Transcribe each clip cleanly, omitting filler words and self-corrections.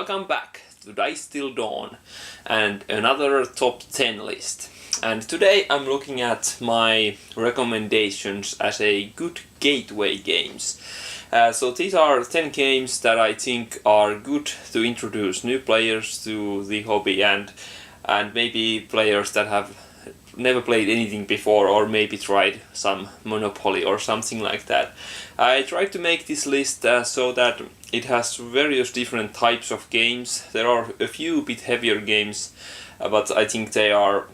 Welcome back to DiceTillDawn and another top 10 list. And today I'm looking at my recommendations as a good gateway games. So these are 10 games that I think are good to introduce new players to the hobby and maybe players that have never played anything before or maybe tried some Monopoly or something like that. I tried to make this list so that it has various different types of games. There are a few bit heavier games, but I think they are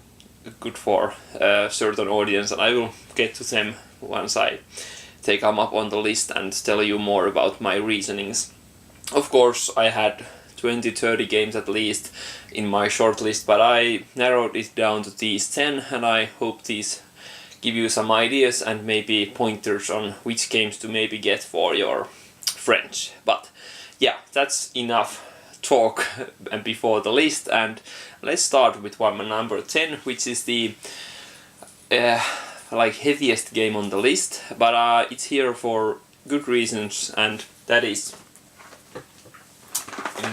good for a certain audience, and I will get to them once they come up on the list and tell you more about my reasonings. Of course, I had 20-30 games at least in my short list, but I narrowed it down to these 10, and I hope these give you some ideas and maybe pointers on which games to maybe get for your friends. But yeah, that's enough talk before the list, and let's start with number 10, which is the heaviest game on the list, but it's here for good reasons, and that is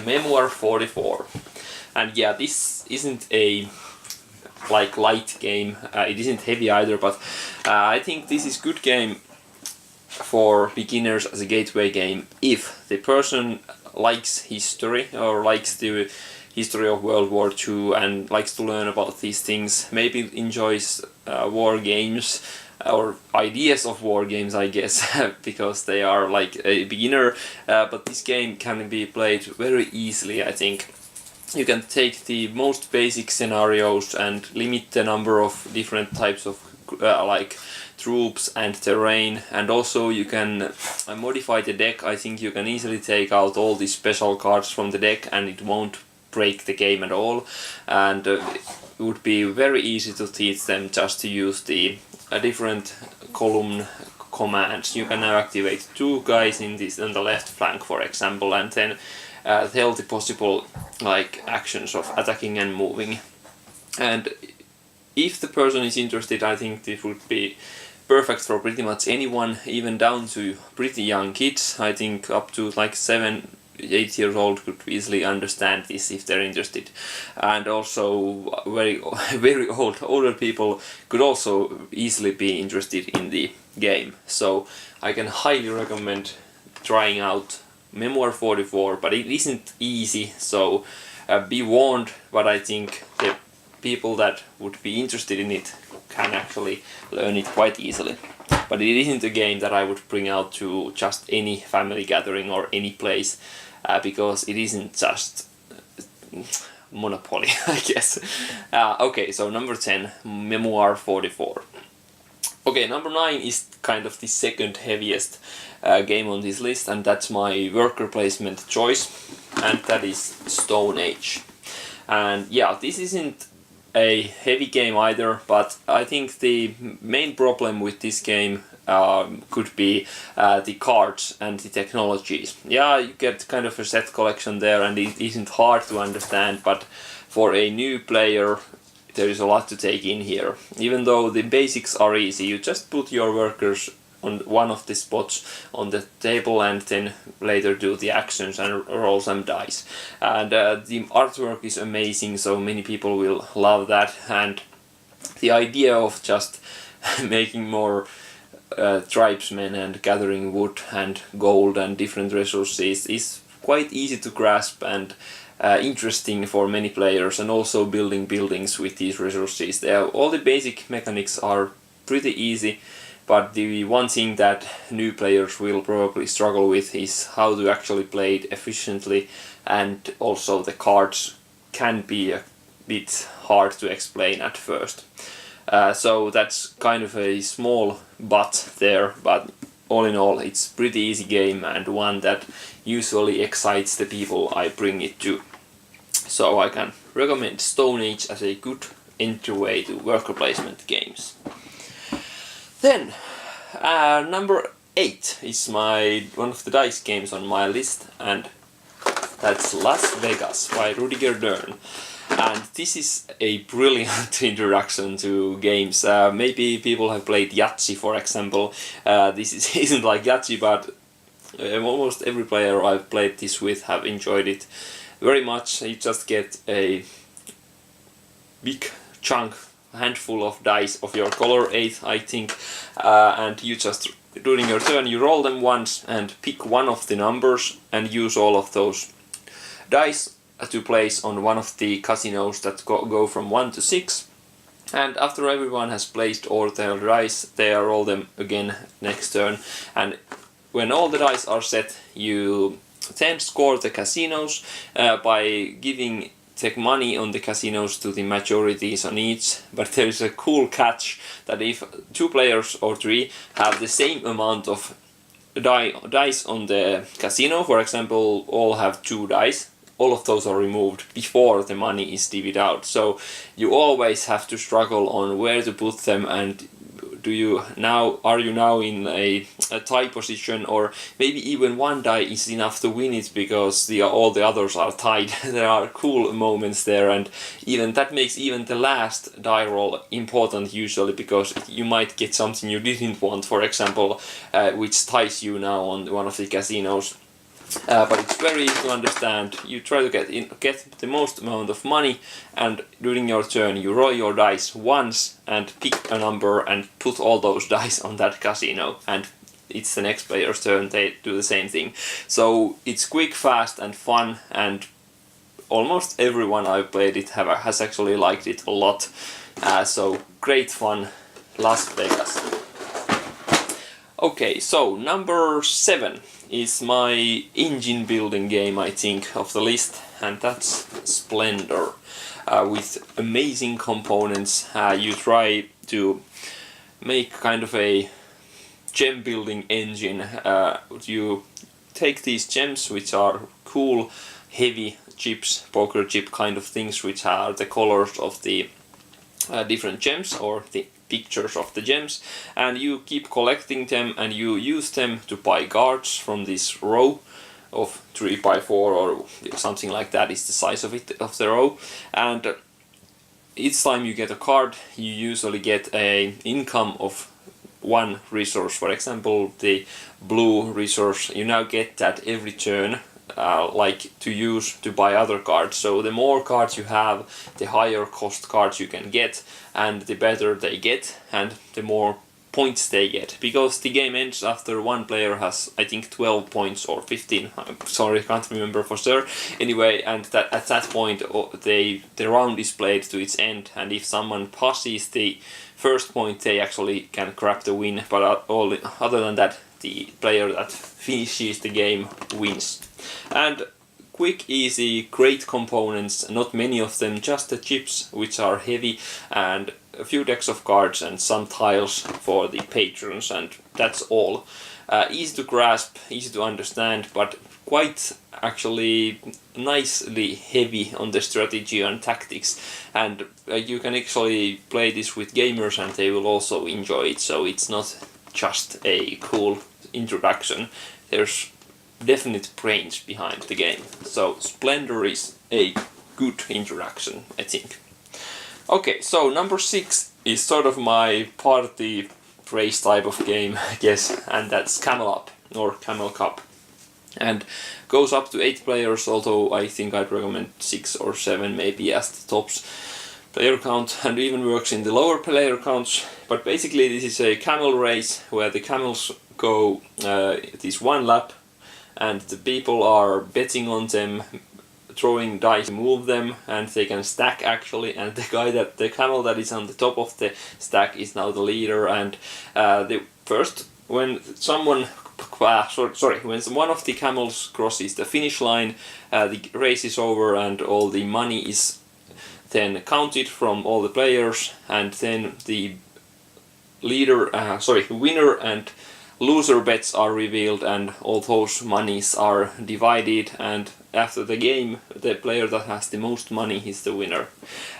Memoir 44. And yeah, this isn't a light game, it isn't heavy either, but I think this is good game for beginners as a gateway game if the person likes history or likes the history of World War II and likes to learn about these things, maybe enjoys war games or ideas of war games, I guess, because they are like a beginner, but this game can be played very easily. I think you can take the most basic scenarios and limit the number of different types of troops and terrain, and also you can modify the deck. I think you can easily take out all the special cards from the deck and it won't break the game at all, and it would be very easy to teach them just to use the different column commands. You can now activate 2 guys in the left flank, for example, and then tell the possible actions of attacking and moving. And if the person is interested, I think this would be perfect for pretty much anyone, even down to pretty young kids. I think up to 7-8 years old could easily understand this if they're interested, and also very older people could also easily be interested in the game. So I can highly recommend trying out Memoir 44, but it isn't easy, so be warned, but I think the people that would be interested in it can actually learn it quite easily. But it isn't a game that I would bring out to just any family gathering or any place, because it isn't just Monopoly, I guess. Okay, so number 10, Memoir 44. Okay, number 9 is kind of the second heaviest game on this list, and that's my worker placement choice, and that is Stone Age. And yeah, this isn't a heavy game either, but I think the main problem with this game could be the cards and the technologies. Yeah, you get kind of a set collection there, and it isn't hard to understand, but for a new player there is a lot to take in here. Even though the basics are easy, you just put your workers on one of the spots on the table and then later do the actions and roll some dice. And the artwork is amazing, so many people will love that, and the idea of just making more tribesmen and gathering wood and gold and different resources is quite easy to grasp and interesting for many players, and also building buildings with these resources. All the basic mechanics are pretty easy, but the one thing that new players will probably struggle with is how to actually play it efficiently, and also the cards can be a bit hard to explain at first. So that's kind of a small but there, but all in all it's pretty easy game and one that usually excites the people I bring it to. So I can recommend Stone Age as a good entryway to worker placement games. Then number 8 is one of the dice games on my list, and that's Las Vegas by Rudiger Dern. And this is a brilliant introduction to games. Maybe people have played Yahtzee, for example. This isn't like Yahtzee, but almost every player I've played this with have enjoyed it. very much. You just get a big chunk, handful of dice of your color, 8 I think, and you just, during your turn, you roll them once and pick one of the numbers and use all of those dice to place on one of the casinos that go from 1 to 6. And after everyone has placed all their dice, they roll them again next turn. And when all the dice are set, you then score the casinos by giving the money on the casinos to the majorities on each. But there is a cool catch that if 2 players or 3 have the same amount of dice on the casino, for example, all have 2 dice, all of those are removed before the money is divvied out. So you always have to struggle on where to put them, and are you now in a tie position, or maybe even one die is enough to win it because all the others are tied. There are cool moments there, and even that makes even the last die roll important usually, because you might get something you didn't want, for example, which ties you now on one of the casinos. But it's very easy to understand. You try to get the most amount of money, and during your turn you roll your dice once and pick a number and put all those dice on that casino, and it's the next player's turn, they do the same thing. So it's quick, fast and fun, and almost everyone I've played it has actually liked it a lot. So great fun, Las Vegas. Okay, so number 7 is my engine building game, I think, of the list, and that's Splendor. With amazing components, you try to make kind of a gem building engine. You take these gems, which are cool, heavy chips, poker chip kind of things, which are the colors of the different gems, or the pictures of the gems, and you keep collecting them, and you use them to buy cards from this row of 3x4 or something like that is the size of the row. And each time you get a card, you usually get an income of 1 resource. For example, the blue resource, you now get that every turn, like to use to buy other cards. So the more cards you have, the higher cost cards you can get, and the better they get, and the more points they get, because the game ends after one player has, I think, 12 points or 15. I'm sorry, I can't remember for sure. Anyway, and that at that point the round is played to its end, and if someone passes the first point, they actually can grab the win. But other than that, the player that finishes the game wins. And quick, easy, great components, not many of them, just the chips, which are heavy, and a few decks of cards and some tiles for the patrons, and that's all. Easy to grasp, easy to understand, but quite actually nicely heavy on the strategy and tactics, and you can actually play this with gamers and they will also enjoy it. So it's not just a cool introduction, there's definite brains behind the game. So Splendor is a good introduction, I think. Okay, so number 6 is sort of my party race type of game, I guess, and that's Camel Up, or Camel Cup. And goes up to 8 players, although I think I'd recommend 6 or 7 maybe as the tops player count, and even works in the lower player counts. But basically this is a camel race where the camels go this one lap, and the people are betting on them, throwing dice to move them, and they can stack actually, and the camel that is on the top of the stack is now the leader. And when one of the camels crosses the finish line, the race is over and all the money is then counted from all the players, and then the winner and loser bets are revealed, and all those monies are divided, and after the game the player that has the most money is the winner.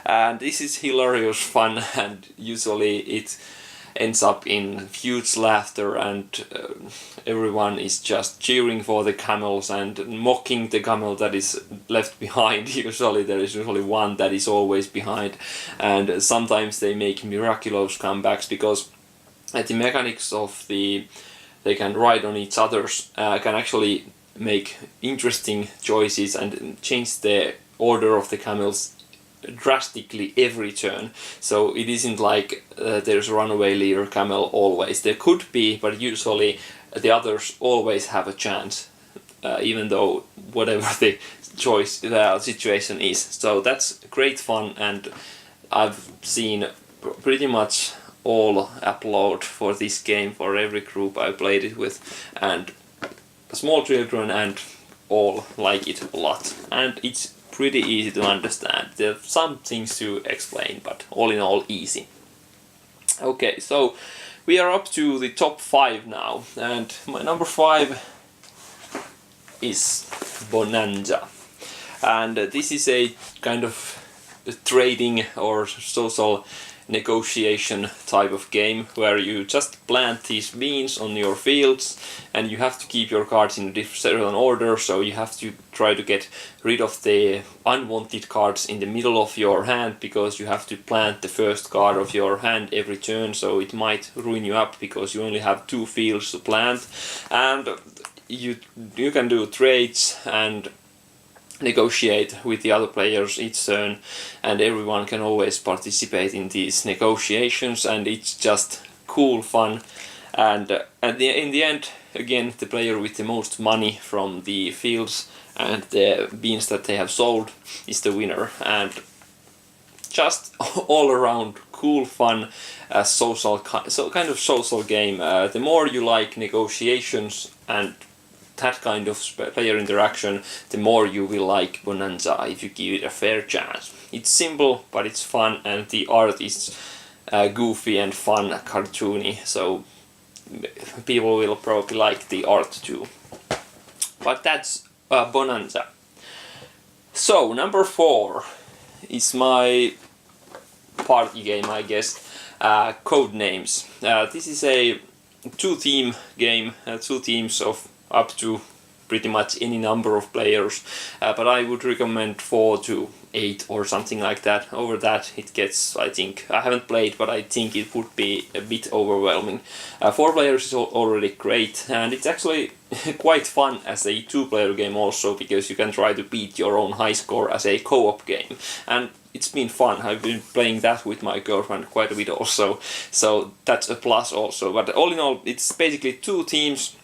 And this is hilarious fun, and usually it ends up in huge laughter, and everyone is just cheering for the camels and mocking the camel that is left behind. Usually there is one that is always behind, and sometimes they make miraculous comebacks, because the mechanics of they can ride on each other's can actually make interesting choices and change the order of the camels drastically every turn. So it isn't like there's a runaway leader camel always. There could be, but usually the others always have a chance, even though whatever the choice situation is. So that's great fun, and I've seen pretty much all upload for this game for every group I played it with, and small children and all like it a lot, and it's pretty easy to understand. There are some things to explain, but all in all easy. Okay, so we are up to the top 5 now, and my number 5 is Bohnanza, and this is a kind of trading or social negotiation type of game where you just plant these beans on your fields and you have to keep your cards in a certain order, so you have to try to get rid of the unwanted cards in the middle of your hand, because you have to plant the first card of your hand every turn, so it might ruin you up because you only have 2 fields to plant. And you can do trades and negotiate with the other players each turn, and everyone can always participate in these negotiations, and it's just cool fun. And in the end, again, the player with the most money from the fields and the beans that they have sold is the winner. And just all around cool fun social kind of social game. The more you like negotiations and that kind of player interaction, the more you will like Bohnanza if you give it a fair chance. It's simple, but it's fun, and the art is goofy and fun, cartoony, so people will probably like the art too. But that's Bohnanza. So number 4 is my party game, I guess, Codenames. This is a 2-team game, 2 teams of up to pretty much any number of players, but I would recommend 4 to 8 or something like that. Over that it gets, I think, I haven't played, but I think it would be a bit overwhelming. 4 players is already great, and it's actually quite fun as a 2-player game also, because you can try to beat your own high score as a co-op game, and it's been fun. I've been playing that with my girlfriend quite a bit also, so that's a plus also. But all in all, it's basically 2 teams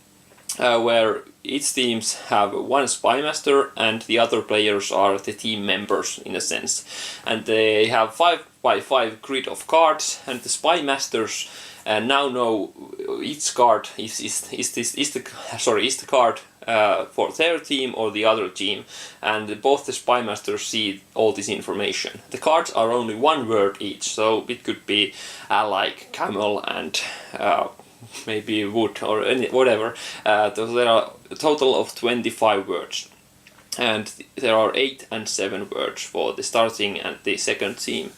where each teams have 1 spymaster and the other players are the team members in a sense, and they have 5x5 grid of cards, and the spymasters now know each card is the card for their team or the other team, and both the spymasters see all this information. The cards are only 1 word each, so it could be like camel and maybe wood or whatever. There are a total of 25 words, and there are 8 and 7 words for the starting and the second team.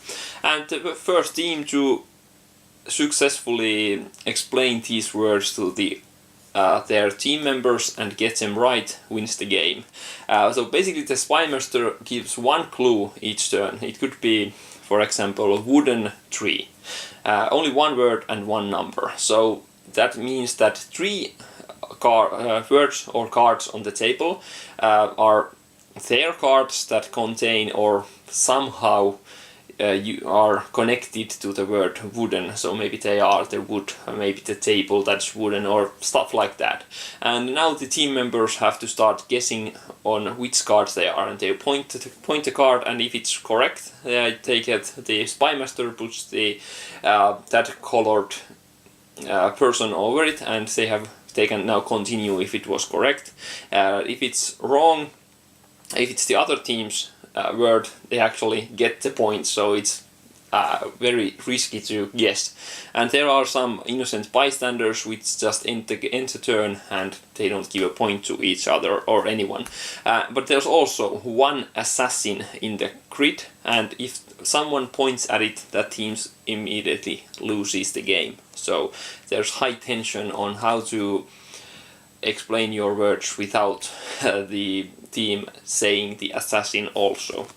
And the first team to successfully explain these words to their team members and get them right wins the game. So basically the spymaster gives 1 clue each turn. It could be, for example, a wooden tree. Only 1 word and 1 number. So that means that 3 words or cards on the table are their cards that contain or somehow you are connected to the word wooden, so maybe they are the wood, or maybe the table that's wooden, or stuff like that. And now the team members have to start guessing on which cards they are, and they point the card, and if it's correct, they get the spymaster puts the that colored person over it, and they can now continue if it was correct. If it's wrong, if it's the other team's word, they actually get the point, so it's very risky to guess. And there are some innocent bystanders which just end the turn and they don't give a point to each other or anyone. But there's also 1 assassin in the grid, and if someone points at it, that team immediately loses the game. So there's high tension on how to explain your words without the team saying the assassin also.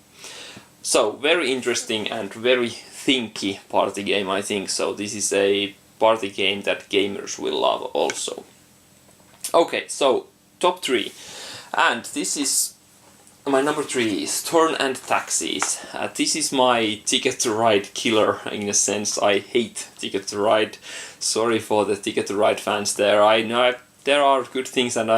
So very interesting and very thinky party game, I think. So this is a party game that gamers will love also. Okay, so top 3. And this is my number 3 is Thurn and Taxis. This is my Ticket to Ride killer in a sense. I hate Ticket to Ride. Sorry for the Ticket to Ride fans there. I know there are good things and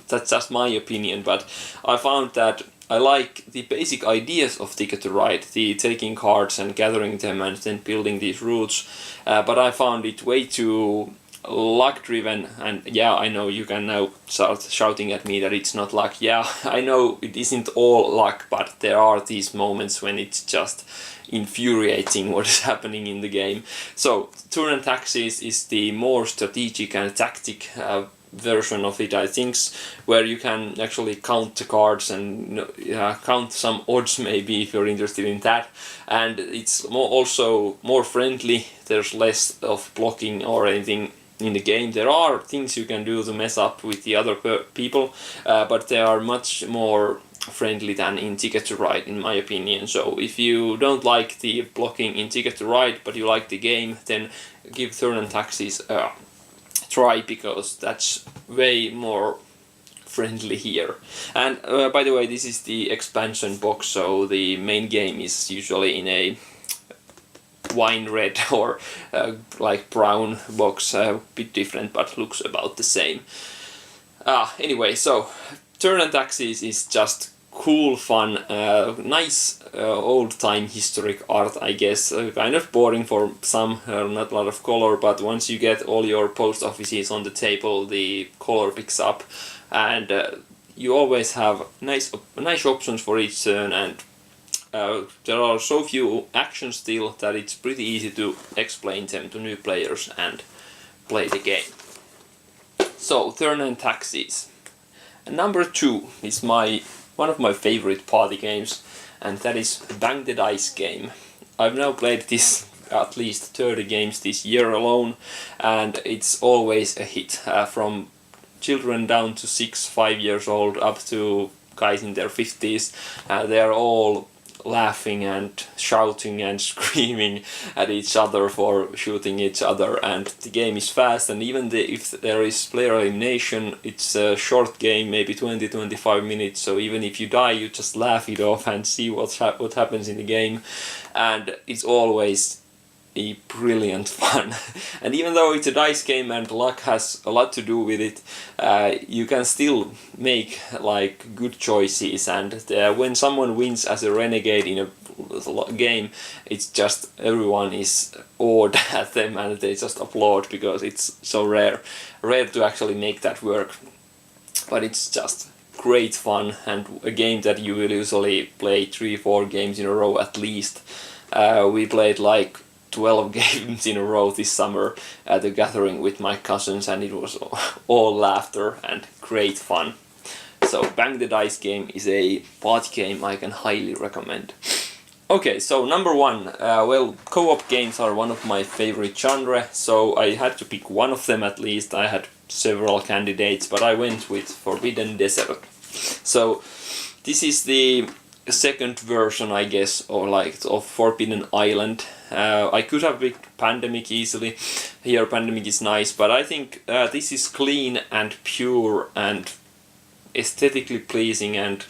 that's just my opinion, but I found that I like the basic ideas of Ticket to Ride, the taking cards and gathering them and then building these routes, but I found it way too luck driven. And yeah, I know you can now start shouting at me that it's not luck. Yeah, I know it isn't all luck, but there are these moments when it's just infuriating what is happening in the game. So Thurn and Taxis is the more strategic and tactic version of it, I think, where you can actually count the cards and count some odds maybe if you're interested in that. And it's also more friendly. There's less of blocking or anything in the game. There are things you can do to mess up with the other people, but they are much more friendly than in Ticket to Ride, in my opinion. So if you don't like the blocking in Ticket to Ride but you like the game, then give Thurn and Taxis a try, because that's way more friendly here. And by the way, this is the expansion box, so the main game is usually in a wine red or like brown box, a bit different but looks about the same. Anyway, so Thurn and Taxis is just cool, fun, nice old-time historic art, I guess. Kind of boring for some, not a lot of color, but once you get all your post offices on the table, the color picks up, and you always have nice options for each turn, and there are so few actions still that it's pretty easy to explain them to new players and play the game. So, Thurn and Taxis. And number 2 is one of my favorite party games, and that is Bang the Dice game. I've now played this at least 30 games this year alone, and it's always a hit, from children down to 5 years old up to guys in their 50s. They're all laughing and shouting and screaming at each other for shooting each other, and the game is fast, and even if there is player elimination, it's a short game, maybe 20-25 minutes, so even if you die you just laugh it off and see what happens in the game, and it's always a brilliant fun. And even though it's a dice game and luck has a lot to do with it, you can still make like good choices, and when someone wins as a renegade in a game, it's just everyone is awed at them and they just applaud, because it's so rare to actually make that work. But it's just great fun, and a game that you will usually play 3-4 games in a row at least. We played like 12 games in a row this summer at the gathering with my cousins, and it was all laughter and great fun. So Bang the Dice game is a party game I can highly recommend. Okay, so number 1, well, co-op games are one of my favorite genre, so I had to pick one of them at least. I had several candidates, but I went with Forbidden Desert. So this is the second version, I guess, or like of Forbidden Island. I could have picked Pandemic easily. Here Pandemic is nice, but I think this is clean and pure and aesthetically pleasing and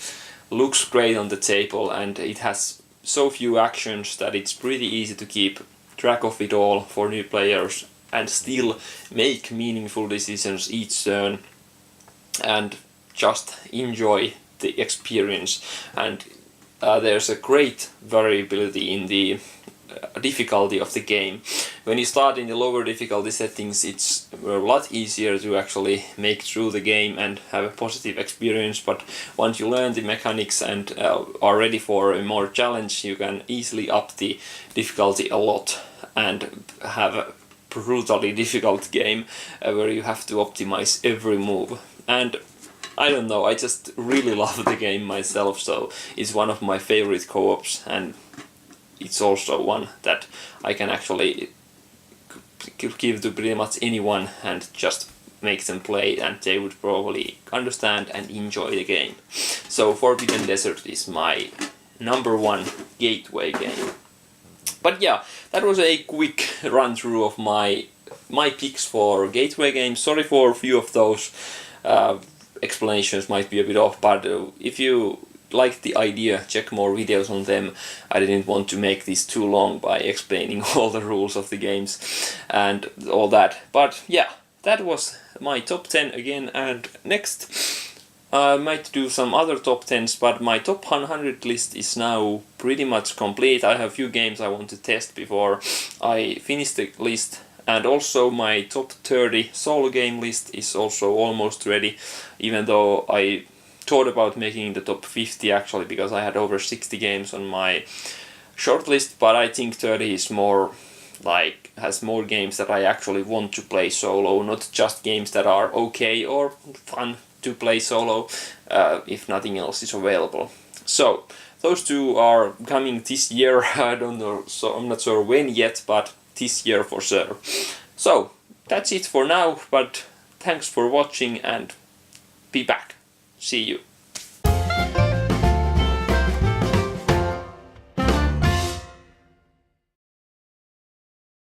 looks great on the table, and it has so few actions that it's pretty easy to keep track of it all for new players and still make meaningful decisions each turn and just enjoy the experience. And there's a great variability in the difficulty of the game. When you start in the lower difficulty settings, it's a lot easier to actually make through the game and have a positive experience, but once you learn the mechanics and are ready for a more challenge, you can easily up the difficulty a lot and have a brutally difficult game where you have to optimize every move. And I don't know, I just really love the game myself, so it's one of my favorite co-ops, and it's also one that I can actually give to pretty much anyone and just make them play, and they would probably understand and enjoy the game. So Forbidden Desert is my number 1 gateway game. But yeah, that was a quick run through of my picks for gateway games. Sorry for a few of those explanations might be a bit off, but if you like the idea, check more videos on them. I didn't want to make this too long by explaining all the rules of the games and all that. But yeah, that was my top 10 again, and next I might do some other top 10s, but my top 100 list is now pretty much complete. I have a few games I want to test before I finish the list, and also my top 30 solo game list is also almost ready, even though I thought about making the top 50 actually, because I had over 60 games on my shortlist, but I think 30 is more like, has more games that I actually want to play solo, not just games that are okay or fun to play solo if nothing else is available. So those two are coming this year. I don't know, so I'm not sure when yet, but this year for sure. So that's it for now, but thanks for watching and be back. See you.